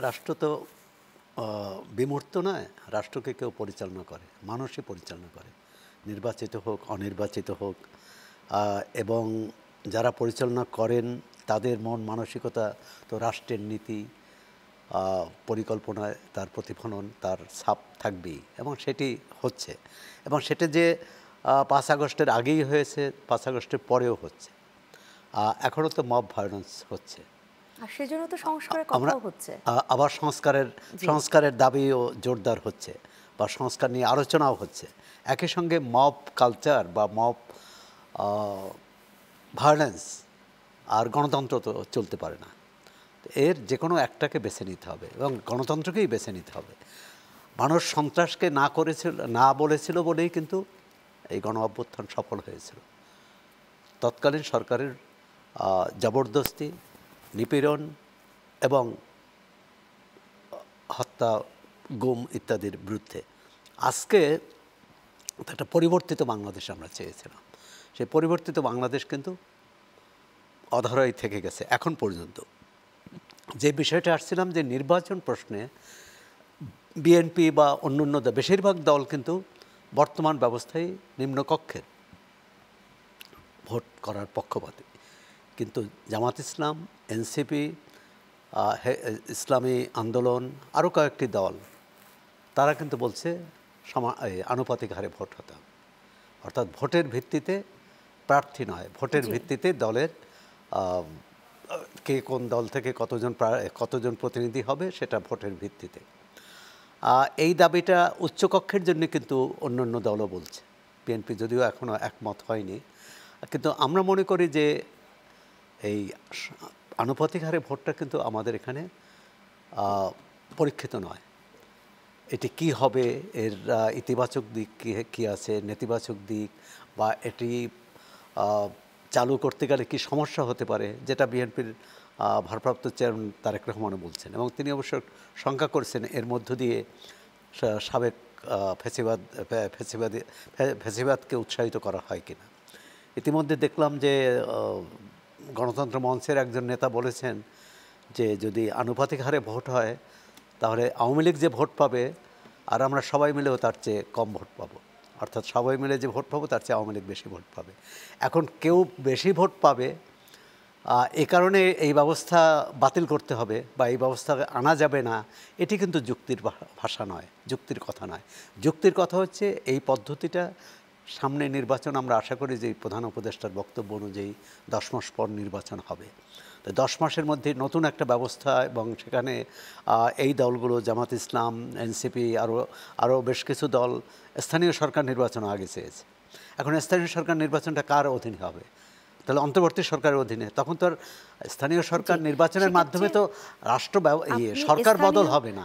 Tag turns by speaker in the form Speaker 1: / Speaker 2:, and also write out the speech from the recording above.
Speaker 1: রাষ্ট্র তো বিমূর্ত নয়, রাষ্ট্রকে কেউ পরিচালনা করে, মানুষই পরিচালনা করে, নির্বাচিত হোক অনির্বাচিত হোক। এবং যারা পরিচালনা করেন তাদের মন মানসিকতা তো রাষ্ট্রের নীতি পরিকল্পনায় তার প্রতিফলন, তার ছাপ থাকবেই, এবং সেটি হচ্ছে। এবং সেটা যে 5 আগস্টের আগেই হয়েছে, 5 আগস্টের পরেও হচ্ছে। এখনও তো মব ভায়োলেন্স হচ্ছে,
Speaker 2: আর সেজন্য তো সংস্কারের
Speaker 1: আমরা
Speaker 2: কথাও হচ্ছে।
Speaker 1: আবার সংস্কারের দাবিও জোরদার হচ্ছে, বা সংস্কার নিয়ে আলোচনাও হচ্ছে। একই সঙ্গে মব কালচার বা মব ভায়োলেন্স আর গণতন্ত্র তো চলতে পারে না। এর যে কোনো একটাকে বেছে নিতে হবে, এবং গণতন্ত্রকেই বেছে নিতে হবে। মানুষ সন্ত্রাসকে না বলেছিল বলেই কিন্তু এই গণ অভ্যুত্থান সফল হয়েছিল। তৎকালীন সরকারের জবরদস্তি, নিপীড়ন এবং হত্যা, গুম ইত্যাদির বিরুদ্ধে। আজকে একটা পরিবর্তিত বাংলাদেশ আমরা চেয়েছিলাম। সেই পরিবর্তিত বাংলাদেশ কিন্তু অধরাই থেকে গেছে এখন পর্যন্ত। যে বিষয়টা আসছিলাম, যে নির্বাচন প্রশ্নে বিএনপি বা অন্যান্য বেশিরভাগ দল কিন্তু বর্তমান ব্যবস্থায় নিম্নকক্ষের, ভোট করার পক্ষপাতী। কিন্তু জামাত ইসলাম, এনসিপি, ইসলামী আন্দোলন, আরও কয়েকটি দল, তারা কিন্তু বলছে আনুপাতিক হারে ভোট হতে হবে। অর্থাৎ ভোটের ভিত্তিতে প্রার্থী নয়, ভোটের ভিত্তিতে দলের কে কোন দল থেকে কতজন প্রতিনিধি হবে সেটা ভোটের ভিত্তিতে। এই দাবিটা উচ্চকক্ষের জন্য কিন্তু অন্যান্য দলও বলছে। বিএনপি যদিও এখনও একমত হয়নি, কিন্তু আমরা মনে করি যে এই আনুপাতিক হারে ভোটটা কিন্তু আমাদের এখানে পরীক্ষিত নয়। এটি কি হবে, এর ইতিবাচক দিক কী আছে, নেতিবাচক দিক, বা এটি চালু করতে গেলে কি সমস্যা হতে পারে, যেটা বিএনপির ভারপ্রাপ্ত চেয়ারম্যান তারেক রহমানও বলছেন। এবং তিনি অবশ্য শঙ্কা করেছেন এর মধ্য দিয়ে সাবেক ফ্যাসিবাদকে উৎসাহিত করা হয় কিনা। ইতিমধ্যে দেখলাম যে গণতন্ত্র মঞ্চের একজন নেতা বলেছেন যে যদি আনুপাতিক হারে ভোট হয় তাহলে আওয়ামী লীগ যে ভোট পাবে আর আমরা সবাই মিলেও তার চেয়ে কম ভোট পাবো। অর্থাৎ সবাই মিলে যে ভোট পাবো তার চেয়ে আওয়ামী লীগ বেশি ভোট পাবে। এখন কেউ বেশি ভোট পাবে, এই কারণে এই ব্যবস্থা বাতিল করতে হবে বা এই ব্যবস্থা আনা যাবে না, এটি কিন্তু যুক্তির ভাষা নয়, যুক্তির কথা নয়। যুক্তির কথা হচ্ছে এই পদ্ধতিটা সামনে নির্বাচন, আমরা আশা করি যে প্রধান উপদেষ্টার বক্তব্য অনুযায়ী 10 মাস পর নির্বাচন হবে। তো 10 মাসের মধ্যে নতুন একটা ব্যবস্থা, এবং সেখানে এই দলগুলো জামাত ইসলাম, এনসিপি, আরও বেশ কিছু দল স্থানীয় সরকার নির্বাচন আগে চেয়েছে। এখন স্থানীয় সরকার নির্বাচনটা কার অধীনে হবে? তাহলে অন্তর্বর্তী সরকারের অধীনে। তখন তো আর স্থানীয় সরকার নির্বাচনের মাধ্যমে তো সরকার বদল হবে না।